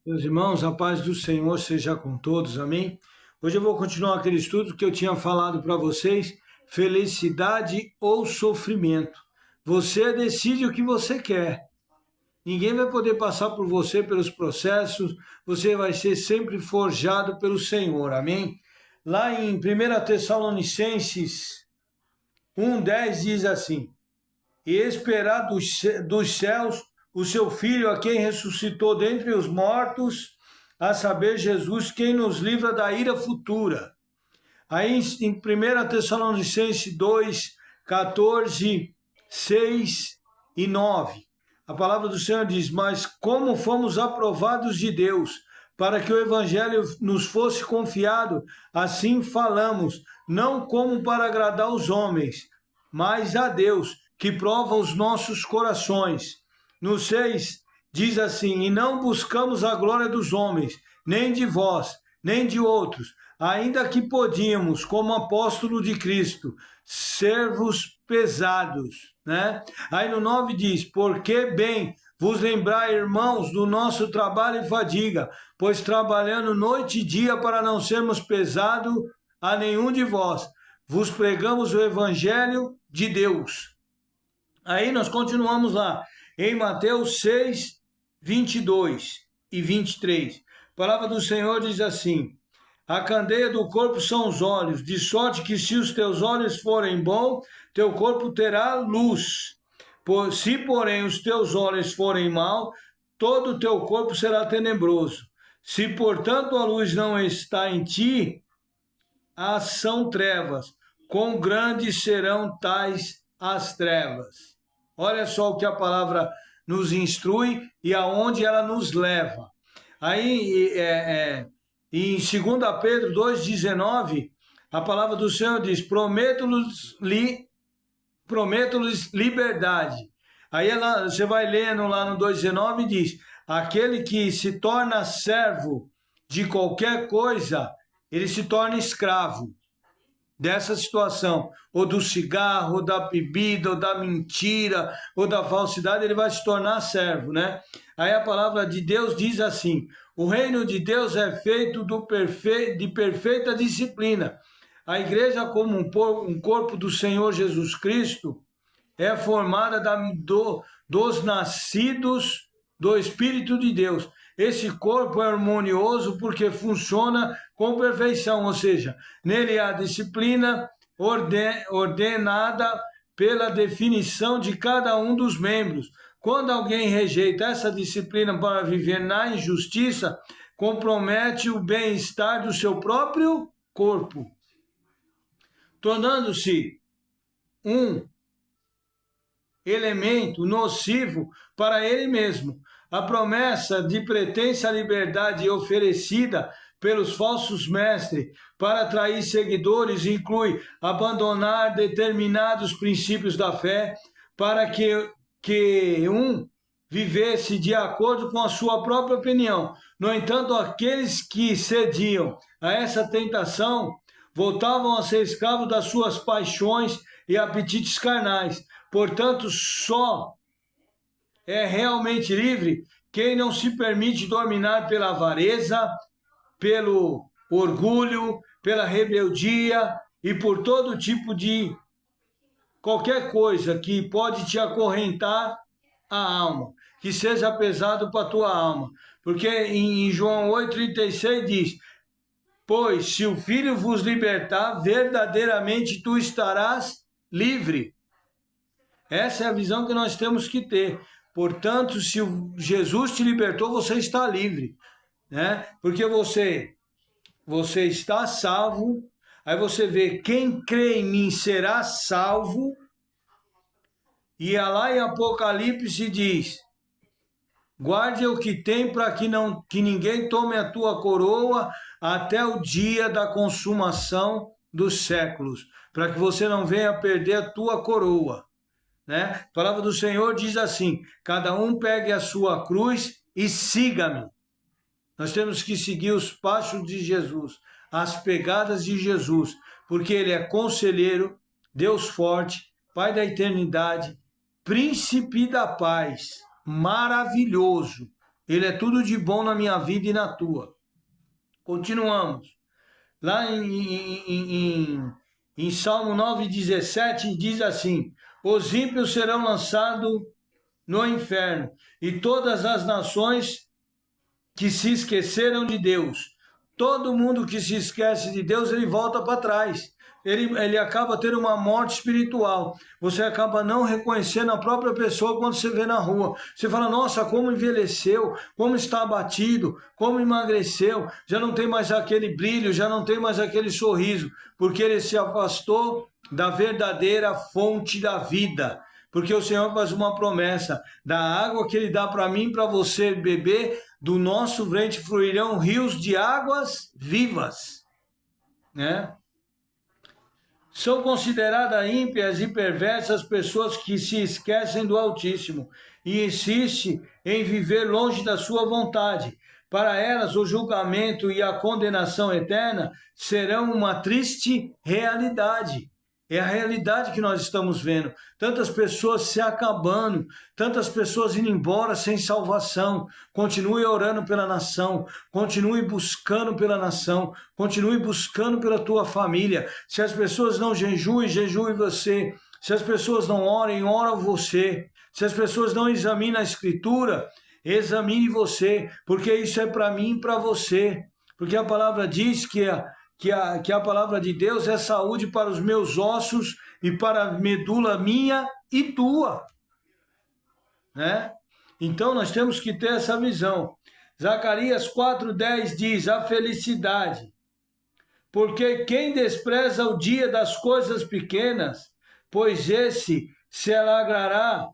Meus irmãos, a paz do Senhor seja com todos, amém? Hoje eu vou continuar aquele estudo que eu tinha falado para vocês, felicidade ou sofrimento. Você decide o que você quer. Ninguém vai poder passar por você pelos processos, você vai ser sempre forjado pelo Senhor, amém? Lá em 1 Tessalonicenses 1:10 diz assim: e esperar dos céus o seu Filho, a quem ressuscitou dentre os mortos, a saber, Jesus, quem nos livra da ira futura. Aí em 1 Tessalonicenses 2, 14, 6 e 9, a palavra do Senhor diz: mas como fomos aprovados de Deus, para que o Evangelho nos fosse confiado, assim falamos, não como para agradar os homens, mas a Deus, que prova os nossos corações. No 6 diz assim: e não buscamos a glória dos homens, nem de vós, nem de outros, ainda que podíamos, como apóstolo de Cristo, servos pesados, né? Aí no 9 diz: porque bem vos lembrar, irmãos, do nosso trabalho e fadiga, pois trabalhando noite e dia para não sermos pesados a nenhum de vós, vos pregamos o evangelho de Deus. Aí nós continuamos lá, em Mateus 6, 22 e 23. A palavra do Senhor diz assim: a candeia do corpo são os olhos, de sorte que se os teus olhos forem bons, teu corpo terá luz. Se, porém, os teus olhos forem maus, todo o teu corpo será tenebroso. Se, portanto, a luz não está em ti, são trevas. Quão grandes serão tais as trevas. Olha só o que a palavra nos instrui e aonde ela nos leva. Aí, em 2 Pedro 2,19, a palavra do Senhor diz: prometo-lhes liberdade. Aí você vai lendo lá no 2,19 e diz: aquele que se torna servo de qualquer coisa, ele se torna escravo dessa situação, ou do cigarro, ou da bebida, ou da mentira, ou da falsidade, ele vai se tornar servo, né? Aí a palavra de Deus diz assim: o reino de Deus é feito de perfeita disciplina. A igreja, como um corpo do Senhor Jesus Cristo, é formada dos nascidos do Espírito de Deus. Esse corpo é harmonioso porque funciona com perfeição, ou seja, nele há disciplina ordenada pela definição de cada um dos membros. Quando alguém rejeita essa disciplina para viver na injustiça, compromete o bem-estar do seu próprio corpo, tornando-se um elemento nocivo para ele mesmo. A promessa de pretensa liberdade oferecida pelos falsos mestres para atrair seguidores inclui abandonar determinados princípios da fé para que vivesse de acordo com a sua própria opinião. No entanto, aqueles que cediam a essa tentação voltavam a ser escravos das suas paixões e apetites carnais. Portanto, só é realmente livre quem não se permite dominar pela avareza, pelo orgulho, pela rebeldia e por todo tipo de qualquer coisa que pode te acorrentar a alma, que seja pesado para a tua alma. Porque em João 8,36 diz: pois se o Filho vos libertar, verdadeiramente tu estarás livre. Essa é a visão que nós temos que ter. Portanto, se Jesus te libertou, você está livre, né? Porque você está salvo. Aí você vê: quem crê em mim será salvo. E lá em Apocalipse diz: guarde o que tem para que ninguém tome a tua coroa até o dia da consumação dos séculos, para que você não venha perder a tua coroa, né? A palavra do Senhor diz assim: cada um pegue a sua cruz e siga-me. Nós temos que seguir os passos de Jesus, as pegadas de Jesus, porque ele é conselheiro, Deus forte, Pai da eternidade, príncipe da paz, maravilhoso. Ele é tudo de bom na minha vida e na tua. Continuamos. Lá em Salmo 9,17 diz assim: os ímpios serão lançados no inferno, e todas as nações que se esqueceram de Deus. Todo mundo que se esquece de Deus, ele volta para trás. Ele acaba tendo uma morte espiritual. Você acaba não reconhecendo a própria pessoa quando você vê na rua. Você fala, nossa, como envelheceu, como está abatido, como emagreceu, já não tem mais aquele brilho, já não tem mais aquele sorriso, porque ele se afastou da verdadeira fonte da vida. Porque o Senhor faz uma promessa, da água que Ele dá para mim e para você beber, do nosso ventre fluirão rios de águas vivas, né? São consideradas ímpias e perversas pessoas que se esquecem do Altíssimo e insistem em viver longe da sua vontade. Para elas, o julgamento e a condenação eterna serão uma triste realidade. É a realidade que nós estamos vendo. Tantas pessoas se acabando, tantas pessoas indo embora sem salvação. Continue orando pela nação, continue buscando pela nação, continue buscando pela tua família. Se as pessoas não jejuem, jejue você. Se as pessoas não orem, ora você. Se as pessoas não examinam a Escritura, examine você, porque isso é para mim e para você. Porque a palavra diz que a palavra de Deus é saúde para os meus ossos e para a medula minha e tua, né? Então nós temos que ter essa visão. Zacarias 4,10 diz, a felicidade, porque quem despreza o dia das coisas pequenas, pois esse se alegrará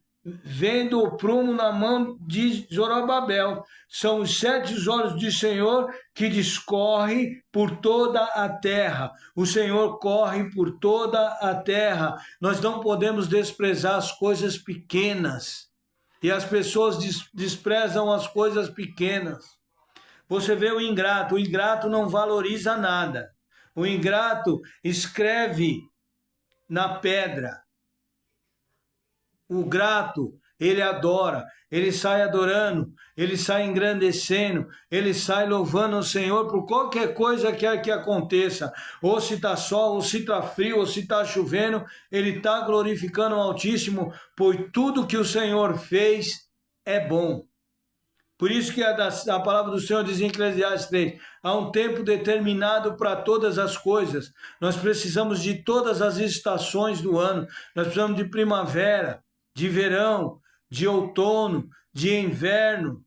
vendo o prumo na mão de Zorobabel. São os 7 olhos do Senhor que discorre por toda a terra. O Senhor corre por toda a terra. Nós não podemos desprezar as coisas pequenas. E as pessoas desprezam as coisas pequenas. Você vê o ingrato não valoriza nada. O ingrato escreve na pedra. O grato, ele adora, ele sai adorando, ele sai engrandecendo, ele sai louvando o Senhor por qualquer coisa que aconteça. Ou se está sol, ou se está frio, ou se está chovendo, ele está glorificando o Altíssimo, pois tudo que o Senhor fez é bom. Por isso que a palavra do Senhor diz em Eclesiastes 3, há um tempo determinado para todas as coisas. Nós precisamos de todas as estações do ano, nós precisamos de primavera, de verão, de outono, de inverno.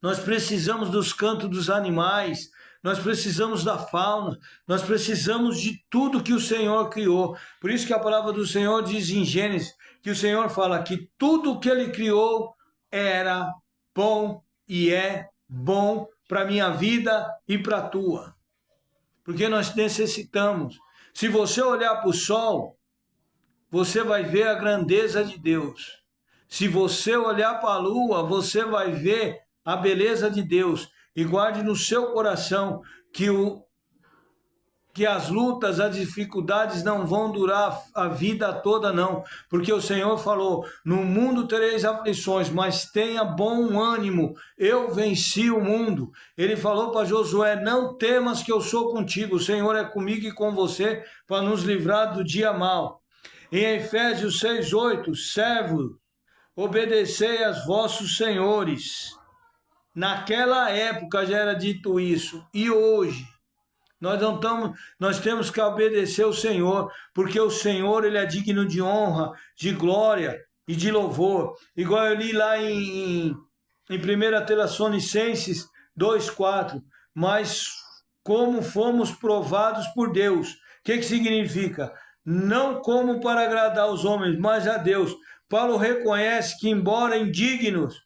Nós precisamos dos cantos dos animais, nós precisamos da fauna, nós precisamos de tudo que o Senhor criou. Por isso que a palavra do Senhor diz em Gênesis, que o Senhor fala que tudo que Ele criou era bom e é bom para a minha vida e para a tua. Porque nós necessitamos. Se você olhar para o sol, você vai ver a grandeza de Deus. Se você olhar para a lua, você vai ver a beleza de Deus. E guarde no seu coração que as lutas, as dificuldades não vão durar a vida toda, não. Porque o Senhor falou, no mundo tereis aflições, mas tenha bom ânimo, eu venci o mundo. Ele falou para Josué, não temas que eu sou contigo, o Senhor é comigo e com você para nos livrar do dia mau. Em Efésios 6,8, servos, obedecei aos vossos senhores. Naquela época já era dito isso, e hoje nós temos que obedecer ao Senhor, porque o Senhor ele é digno de honra, de glória e de louvor. Igual eu li lá em 1 Tessalonicenses 2,4, mas como fomos provados por Deus. O que significa? Não como para agradar os homens, mas a Deus. Paulo reconhece que, embora indignos,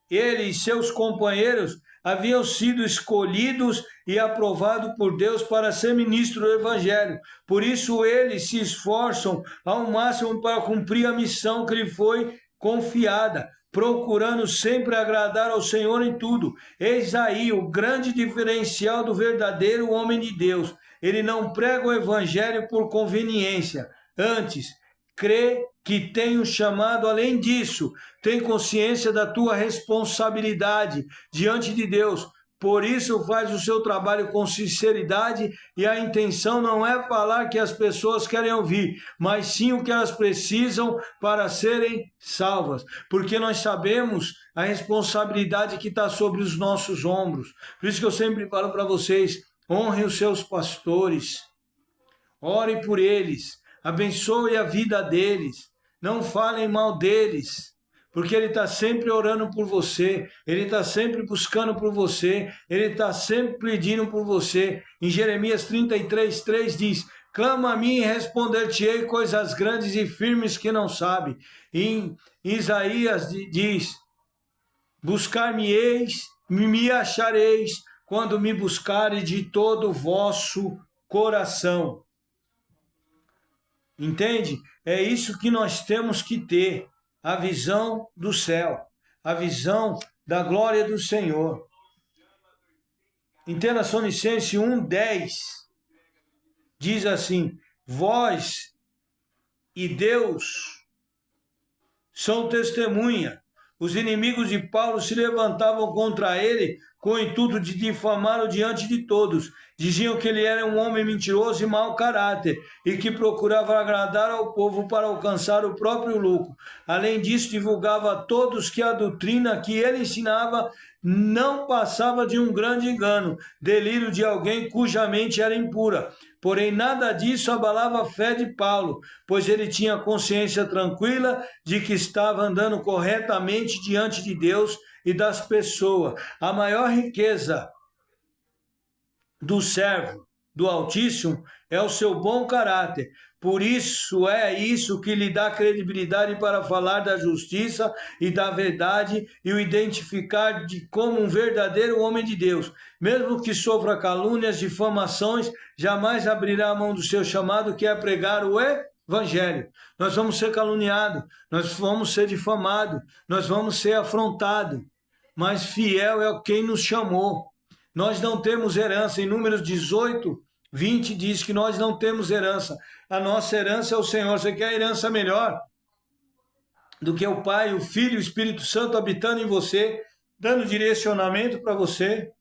ele e seus companheiros haviam sido escolhidos e aprovados por Deus para ser ministro do Evangelho. Por isso eles se esforçam ao máximo para cumprir a missão que lhe foi confiada, procurando sempre agradar ao Senhor em tudo. Eis aí o grande diferencial do verdadeiro homem de Deus. Ele não prega o Evangelho por conveniência. Antes, crê que tem um chamado. Além disso, tem consciência da tua responsabilidade diante de Deus. Por isso faz o seu trabalho com sinceridade, e a intenção não é falar que as pessoas querem ouvir, mas sim o que elas precisam para serem salvas. Porque nós sabemos a responsabilidade que está sobre os nossos ombros. Por isso que eu sempre falo para vocês, honrem os seus pastores, ore por eles, abençoe a vida deles, não falem mal deles, porque ele está sempre orando por você, ele está sempre buscando por você, ele está sempre pedindo por você. Em Jeremias 33:3 diz: clama a mim e responder-te-ei coisas grandes e firmes que não sabe. Em Isaías diz: buscar-me-eis, me achareis, quando me buscares de todo o vosso coração. Entende? É isso que nós temos que ter, a visão do céu, a visão da glória do Senhor. Em Tessalonicenses 1:10, diz assim: vós e Deus são testemunha. Os inimigos de Paulo se levantavam contra ele com o intuito de difamá-lo diante de todos. Diziam que ele era um homem mentiroso e mau caráter e que procurava agradar ao povo para alcançar o próprio lucro. Além disso, divulgava a todos que a doutrina que ele ensinava não passava de um grande engano, delírio de alguém cuja mente era impura. Porém, nada disso abalava a fé de Paulo, pois ele tinha consciência tranquila de que estava andando corretamente diante de Deus e das pessoas. A maior riqueza do servo do Altíssimo é o seu bom caráter. Por isso é isso que lhe dá credibilidade para falar da justiça e da verdade e o identificar como um verdadeiro homem de Deus. Mesmo que sofra calúnias, difamações, jamais abrirá a mão do seu chamado, que é pregar o Evangelho. Nós vamos ser caluniados, nós vamos ser difamados, nós vamos ser afrontados, mas fiel é quem nos chamou. Nós não temos herança. Em Números 18:20 diz que nós não temos herança. A nossa herança é o Senhor. Você quer herança melhor do que o Pai, o Filho e o Espírito Santo habitando em você, dando direcionamento para você,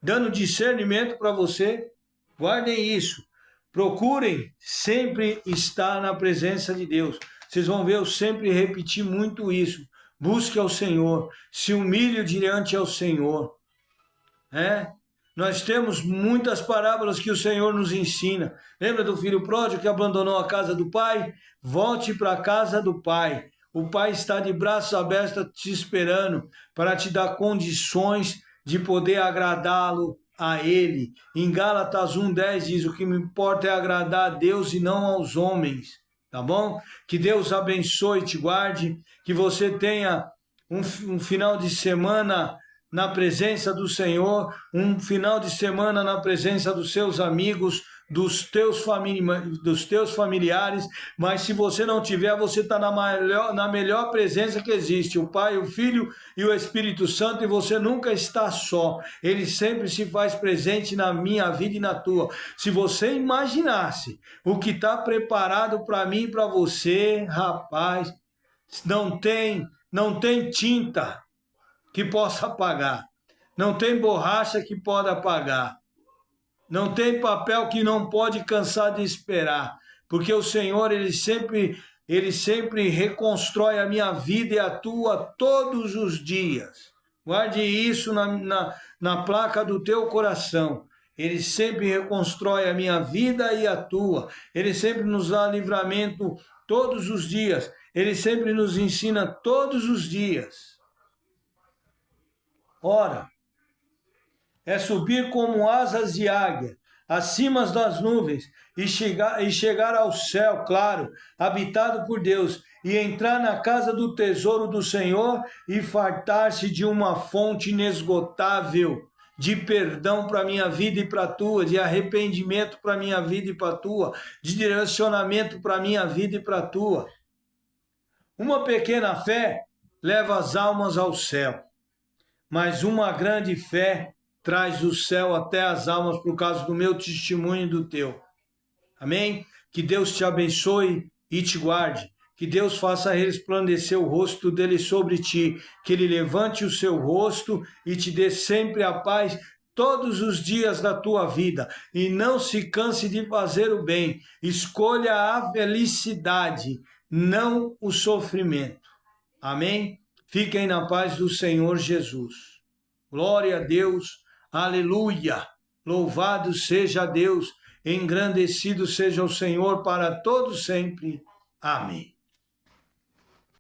dando discernimento para você? Guardem isso. Procurem sempre estar na presença de Deus. Vocês vão ver eu sempre repetir muito isso. Busque ao Senhor, se humilhe diante ao Senhor. Nós temos muitas parábolas que o Senhor nos ensina. Lembra do filho pródigo que abandonou a casa do pai? Volte para a casa do pai. O pai está de braços abertos te esperando para te dar condições de poder agradá-lo a ele. Em Gálatas 1:10 diz: o que me importa é agradar a Deus e não aos homens. Tá bom? Que Deus abençoe e te guarde, que você tenha um final de semana na presença do Senhor, um final de semana na presença dos seus amigos, dos teus familiares, mas se você não tiver, você está na melhor presença que existe, o Pai, o Filho e o Espírito Santo, e você nunca está só, ele sempre se faz presente na minha vida e na tua. Se você imaginasse o que está preparado para mim e para você, rapaz, não tem tinta que possa apagar, não tem borracha que pode apagar, não tem papel que não pode cansar de esperar, porque o Senhor, ele sempre reconstrói a minha vida e a tua todos os dias. Guarde isso na placa do teu coração. Ele sempre reconstrói a minha vida e a tua. Ele sempre nos dá livramento todos os dias. Ele sempre nos ensina todos os dias. Ora, é subir como asas de águia, acima das nuvens, e chegar ao céu, claro, habitado por Deus, e entrar na casa do tesouro do Senhor e fartar-se de uma fonte inesgotável de perdão para a minha vida e para a tua, de arrependimento para a minha vida e para a tua, de direcionamento para a minha vida e para a tua. Uma pequena fé leva as almas ao céu, mas uma grande fé traz o céu até as almas por causa do meu testemunho e do teu. Amém? Que Deus te abençoe e te guarde. Que Deus faça resplandecer o rosto dele sobre ti. Que ele levante o seu rosto e te dê sempre a paz todos os dias da tua vida. E não se canse de fazer o bem. Escolha a felicidade, não o sofrimento. Amém? Fiquem na paz do Senhor Jesus. Glória a Deus. Aleluia. Louvado seja Deus. Engrandecido seja o Senhor para todos sempre. Amém.